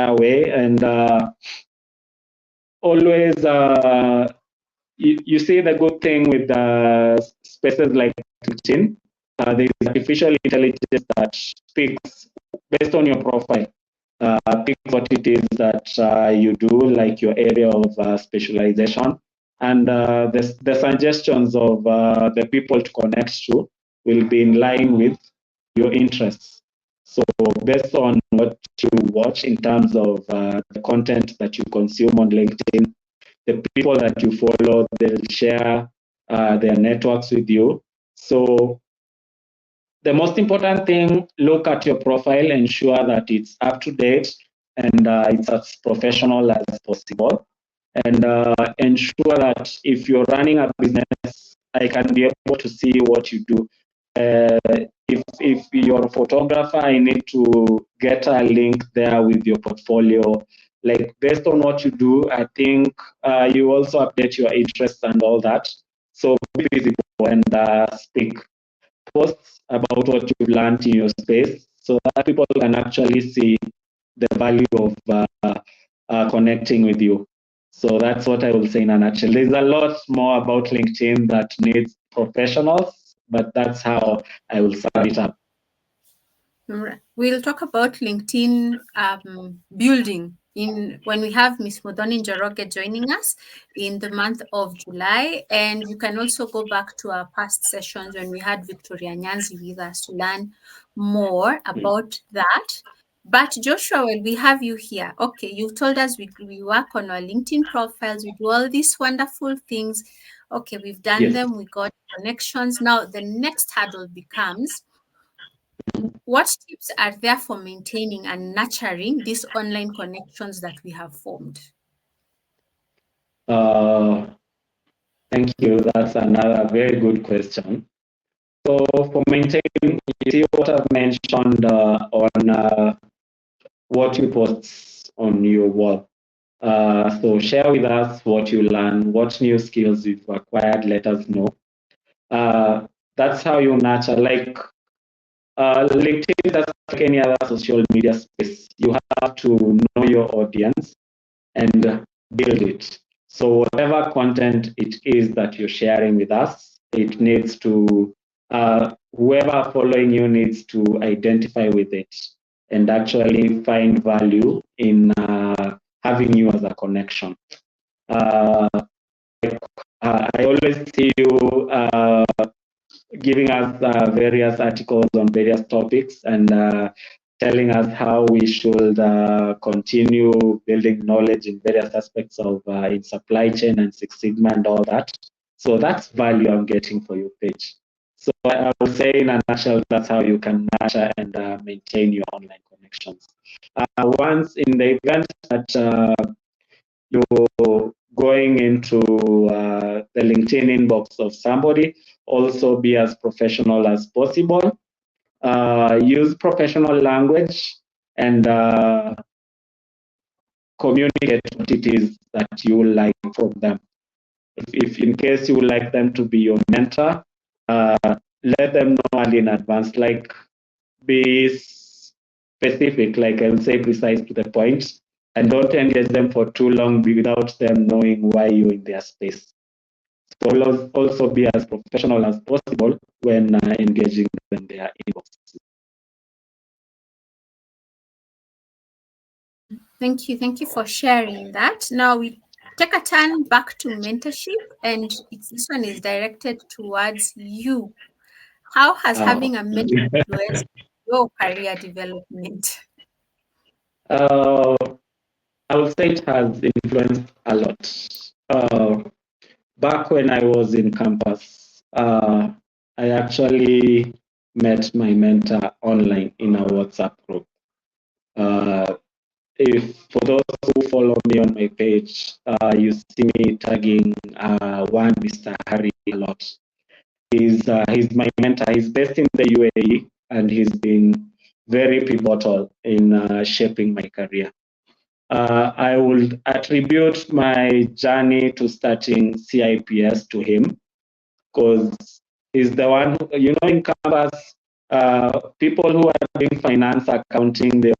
away, and always you see the good thing with spaces like LinkedIn. There is artificial intelligence that speaks based on your profile. Pick what it is that you do, like your area of specialization, and the suggestions of the people to connect to will be in line with your interests. So based on what you watch in terms of the content that you consume on LinkedIn, the people that you follow, they'll share their networks with you. So the most important thing, look at your profile, ensure that it's up to date and it's as professional as possible. And ensure that if you're running a business, I can be able to see what you do. If you're a photographer, I need to get a link there with your portfolio. Like based on what you do, I think you also update your interests and all that. So be visible and speak. Posts about what you've learned in your space so that people can actually see the value of connecting with you. So that's what I will say in a nutshell. There's a lot more about LinkedIn that needs professionals, but that's how I will sum it up. We'll talk about LinkedIn building when we have Miss Modoni Njoroge joining us in the month of July. And you can also go back to our past sessions when we had Victoria Nyanzi with us to learn more about that. But Joshua, when we have you here, okay, you've told us we work on our LinkedIn profiles, we do all these wonderful things. Okay, we've done Yes. them, we got connections. Now the next hurdle becomes, what tips are there for maintaining and nurturing these online connections that we have formed? Uh, Thank you. That's another very good question. So for maintaining, you see what I've mentioned on what you post on your wall. So share with us what you learn, what new skills you've acquired. Let us know. That's how you nurture. Like LinkedIn, just like any other social media space, you have to know your audience and build it. So whatever content it is that you're sharing with us, it needs to whoever following you needs to identify with it and actually find value in having you as a connection. Uh, I always see you giving us various articles on various topics and telling us how we should continue building knowledge in various aspects of in supply chain and Six Sigma and all that. So that's value I'm getting for your page. So I would say in a nutshell, that's how you can nurture and maintain your online connections. Once in the event that you're going into the LinkedIn inbox of somebody, also be as professional as possible. Use professional language and communicate what it is that you like from them. If in case you would like them to be your mentor, uh, let them know early in advance. Like be specific, like I would say precise to the point, and don't engage them for too long without them knowing why you're in their space. So also be as professional as possible when engaging them in their inbox. Thank you. Thank you for sharing that. Now we take a turn back to mentorship, and this one is directed towards you. How has having a mentor influenced your career development? Uh, I would say it has influenced a lot. Back when I was in campus, I actually met my mentor online in a WhatsApp group. If for those who follow me on my page, you see me tagging one Mr. Harry a lot. He's my mentor. He's based in the UAE, and he's been very pivotal in shaping my career. I would attribute my journey to starting CIPS to him because he's the one, in campus, people who are doing finance, accounting, they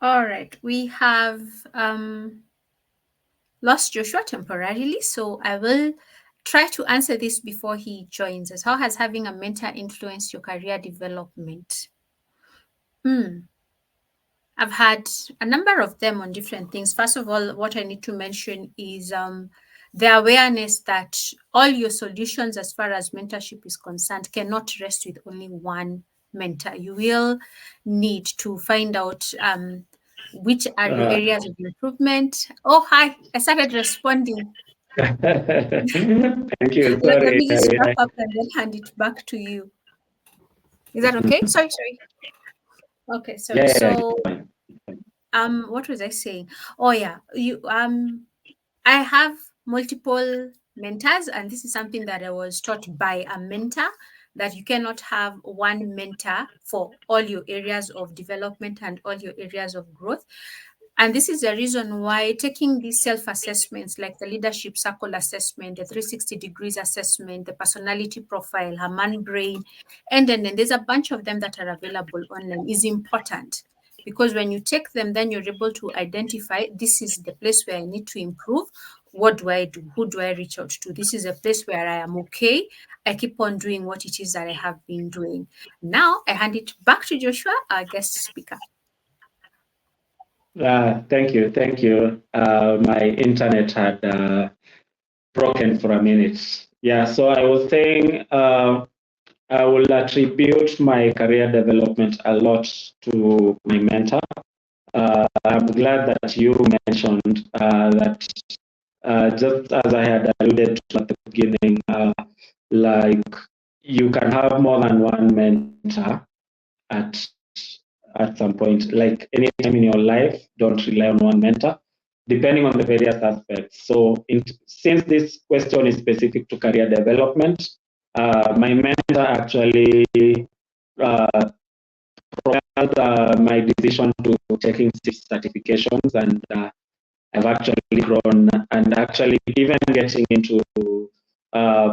All right, we have lost Joshua temporarily, so I will try to answer this before he joins us. How has having a mentor influenced your career development? I've had a number of them on different things. First of all, what I need to mention is the awareness that all your solutions, as far as mentorship is concerned, cannot rest with only one mentor. You will need to find out Which are your Uh, areas of improvement? Oh, hi. I started responding. Thank you. Let Sorry. me just wrap up and then hand it back to you. Is that okay? Sorry, sorry. Okay, sorry. Yeah, yeah, So, what was I saying? Oh yeah, I have multiple mentors, and this is something that I was taught by a mentor, that you cannot have one mentor for all your areas of development and all your areas of growth. And this is the reason why taking these self assessments like the leadership circle assessment, the 360 degrees assessment, the personality profile, Haman brain, and then there's a bunch of them that are available online is important, because when you take them, then you're able to identify, this is the place where I need to improve. What do I do? Who do I reach out to? This is a place where I am okay. I keep on doing what it is that I have been doing. Now I hand it back to Joshua, our guest speaker. thank you. Thank you. My internet had broken for a minute. Yeah, so I was saying I will attribute my career development a lot to my mentor. I'm glad that you mentioned that just as I had alluded to at the beginning, like you can have more than one mentor at at some point. Like anytime in your life, don't rely on one mentor, depending on the various aspects. So, since this question is specific to career development, my mentor actually uh, propelled my decision to taking CIPS certifications, and I've actually grown, and actually even getting into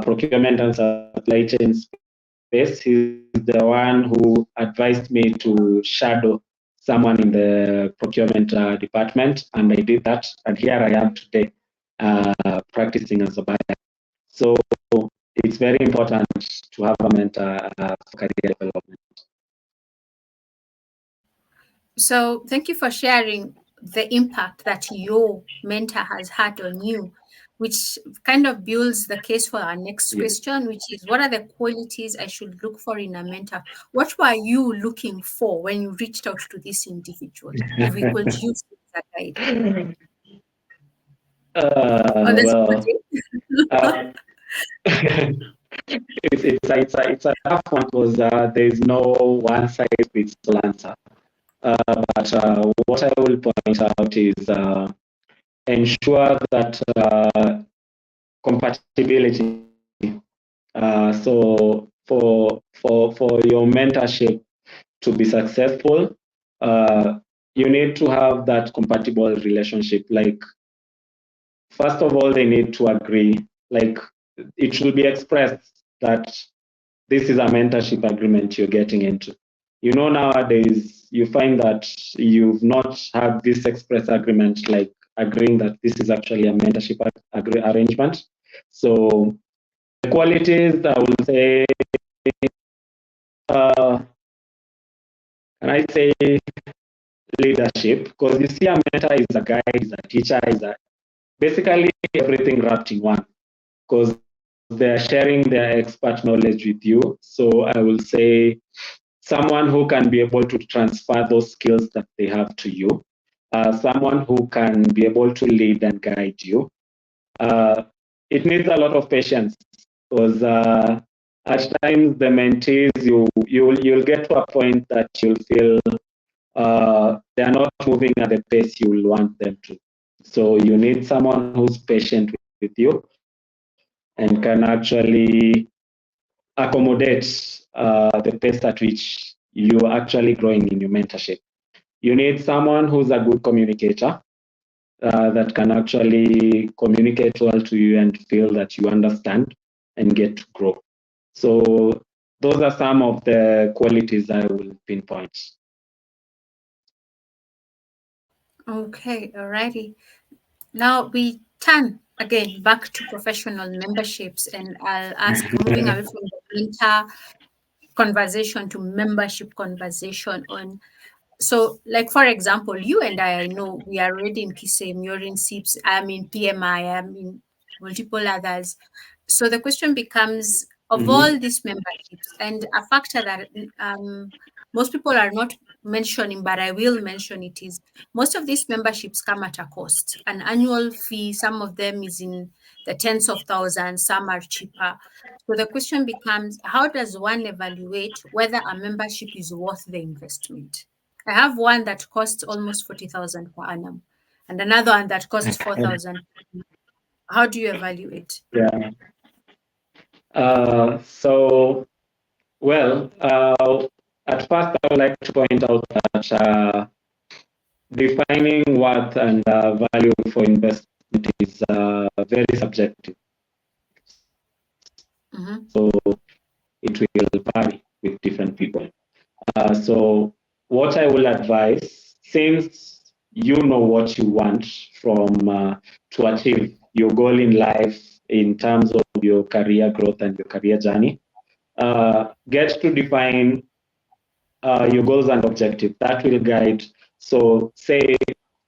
procurement and supply chain space. He's the one who advised me to shadow someone in the procurement department, and I did that, and here I am today practicing as a buyer. So it's very important to have a mentor for career development. So, thank you for sharing the impact that your mentor has had on you, which kind of builds the case for our next Yeah. question, which is, what are the qualities I should look for in a mentor? What were you looking for when you reached out to this individual? If we could use it as a guide. On the Well, spot. uh, it's a tough one because there is no one size fits all answer. But what I will point out is ensure that compatibility. So for your mentorship to be successful, you need to have that compatible relationship. Like first of all, they need to agree. Like it should be expressed that this is a mentorship agreement you're getting into. You know, nowadays you find that you've not had this express agreement, like agreeing that this is actually a mentorship arrangement. So the qualities I will say, uh, and I say leadership, because you see, a mentor is a guide, is a teacher, is a basically everything wrapped in one. Because they're sharing their expert knowledge with you. So I will say someone who can be able to transfer those skills that they have to you, someone who can be able to lead and guide you. It needs a lot of patience because at times the mentees you'll get to a point that you'll feel they are not moving at the pace you will want them to. So you need someone who's patient with you and can actually accommodate the pace at which you are actually growing in your mentorship. You need someone who's a good communicator that can actually communicate well to you and feel that you understand and get to grow. So those are some of the qualities I will pinpoint. Okay, alrighty. Now we turn again back to professional memberships, and I'll ask, moving away from the mentor conversation to membership conversation on. So, like for example, you and I know we are already in PSAM, you're in CIPS, I'm in PMI, I'm in multiple others. So the question becomes, of Mhm. all these memberships, and a factor that most people are not mentioning, but I will mention it, is most of these memberships come at a cost, an annual fee. Some of them is in the tens of thousands, some are cheaper. So the question becomes, how does one evaluate whether a membership is worth the investment? I have one that costs almost 40,000 per annum and another one that costs 4,000. How do you evaluate? Yeah. So, well, at first, I would like to point out that defining worth and value for investment is very subjective. Mm-hmm. So, it will vary with different people. So, what I will advise, since you know what you want from to achieve your goal in life in terms of your career growth and your career journey, get to define your goals and objectives. That will guide. So, say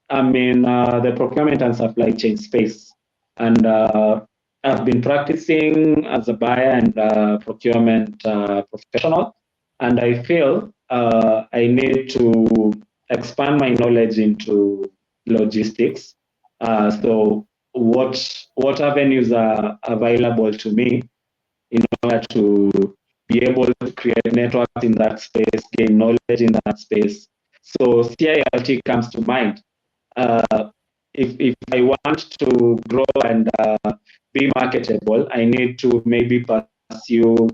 I'm in the procurement and supply chain space, and I've been practicing as a buyer and procurement professional, and I feel I need to expand my knowledge into logistics. So, what avenues are available to me in order to be able to create networks in that space, gain knowledge in that space? So CILT comes to mind. If I want to grow and be marketable, I need to maybe pursue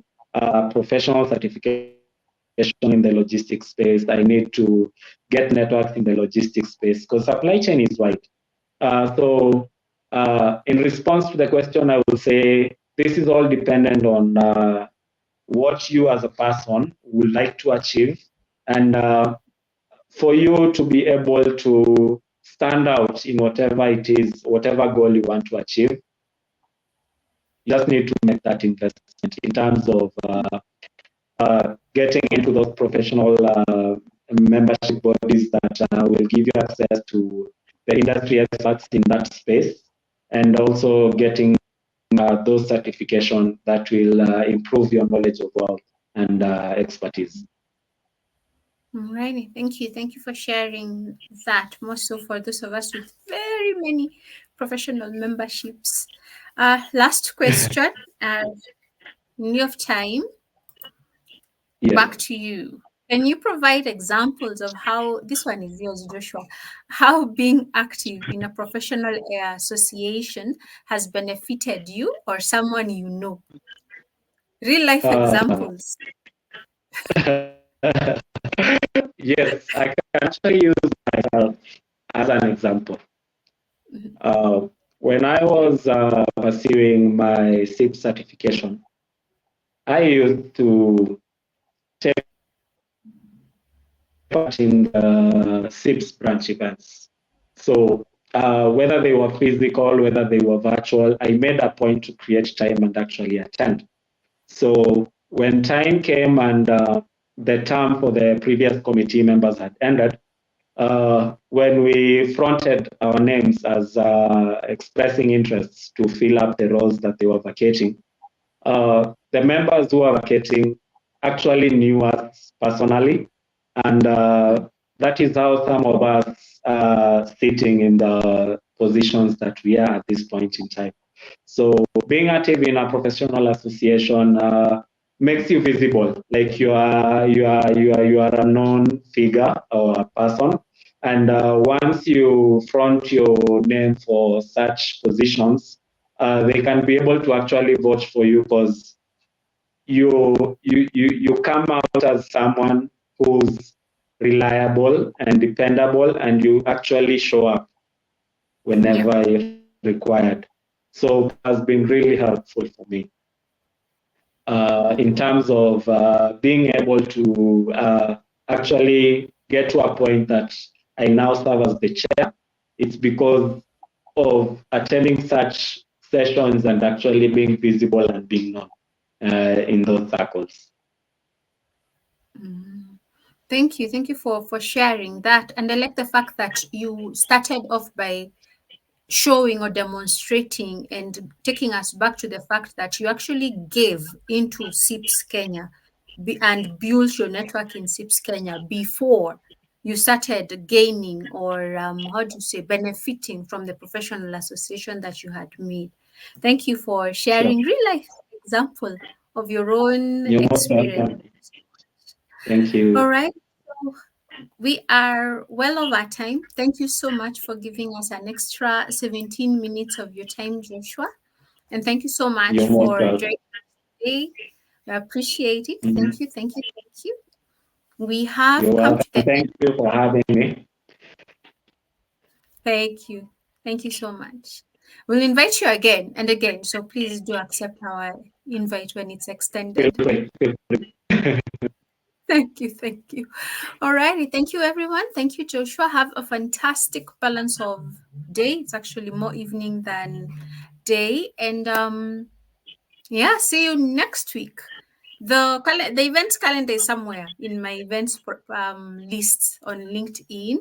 professional certification in the logistics space. I need to get networks in the logistics space because supply chain is wide. In response to the question, I will say this is all dependent on what you as a person would like to achieve, and for you to be able to stand out in whatever it is, whatever goal you want to achieve, you just need to make that investment in terms of getting into those professional membership bodies that will give you access to the industry experts in that space, and also getting those certifications that will improve your knowledge of wealth and expertise. Alrighty, thank you. Thank you for sharing that. More so for those of us with very many professional memberships. Last question, in lieu of time, Yes. back to you. Can you provide examples of how this one is yours, Joshua? How being active in a professional association has benefited you or someone you know? Real life Uh, examples. yes, I can actually use myself as an example. Mhm. Uh, when I was pursuing my CIPS certification, I used to take part in the CIPS branch events. So whether they were physical, whether they were virtual, I made a point to create time and actually attend. So when time came and the term for the previous committee members had ended, when we fronted our names as expressing interests to fill up the roles that they were vacating, the members who are vacating actually knew us personally, and that is how some of us are sitting in the positions that we are at this point in time. So being active in a professional association makes you visible, like you are a known figure or a person, and once you front your name for such positions, they can be able to actually vote for you because you come out as someone who's reliable and dependable, and you actually show up Yeah. whenever required. So that has been really helpful for me in terms of being able to actually get to a point that I now serve as the chair. It's because of attending such sessions and actually being visible and being known in those circles. Mm. Thank you. Thank you for sharing that. And I like the fact that you started off by showing or demonstrating and taking us back to the fact that you actually gave into CIPS Kenya and built your network in CIPS Kenya before you started gaining or how do you say benefiting from the professional association that you had made. Thank you for Sure. sharing real life example of your own You're most experience. welcome. Thank All you. right. So we are well over time. Thank you so much for giving us an extra 17 minutes of your time, Joshua. And thank you so much You're most for welcome. joining today. We appreciate it. Mhm. Thank you, thank you, thank you. We have You're come welcome. to the end. Thank you for having me. Thank you. Thank you so much. We'll invite you again and again. So please do accept our invite when it's Feel extended. free. Feel free. Thank you. Thank you. All righty. Thank you, everyone. Thank you, Joshua. Have a fantastic balance of day. It's actually more evening than day. And yeah, see you next week. The events calendar is somewhere in my events list on LinkedIn,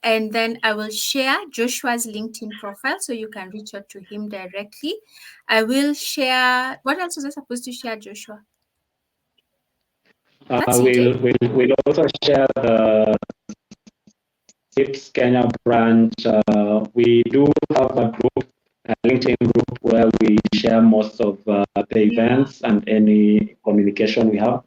and then I will share Joshua's LinkedIn profile so you can reach out to him directly. I will share. What else was I supposed to share, Joshua? That's it, eh? We'll also share the CIPS Kenya branch. We do have a group, a LinkedIn group, where we share most of the Yeah. events and any communication we have.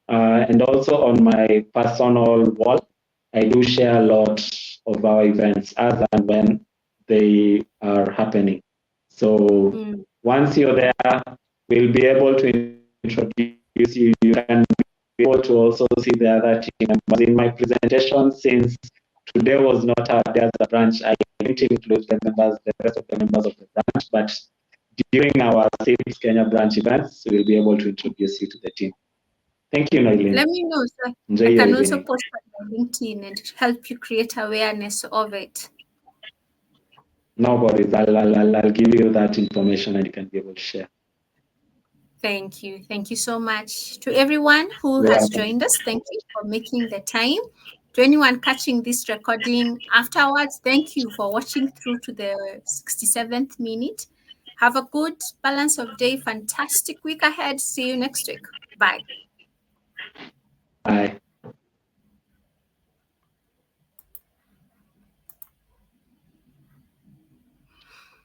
And also on my personal wall, I do share a lot of our events as and when they are happening. So Mm. once you're there, we'll be able to introduce you. You can be able to also see the other team members. In my presentation, since today was not our day as a branch, I didn't include the rest of the members of the branch, but during our CIPS Kenya branch events, we'll be able to introduce you to the team. Thank you, Noelin. Let me know so Enjoy I your can also evening. post on my LinkedIn and help you create awareness of it. No worries. I'll give you that information and you can be able to share. Thank you. Thank you so much to everyone who You're has welcome. joined us. Thank you for making the time. To anyone catching this recording afterwards, thank you for watching through to the 67th minute. Have a good balance of day, fantastic week ahead. See you next week. Bye. Bye.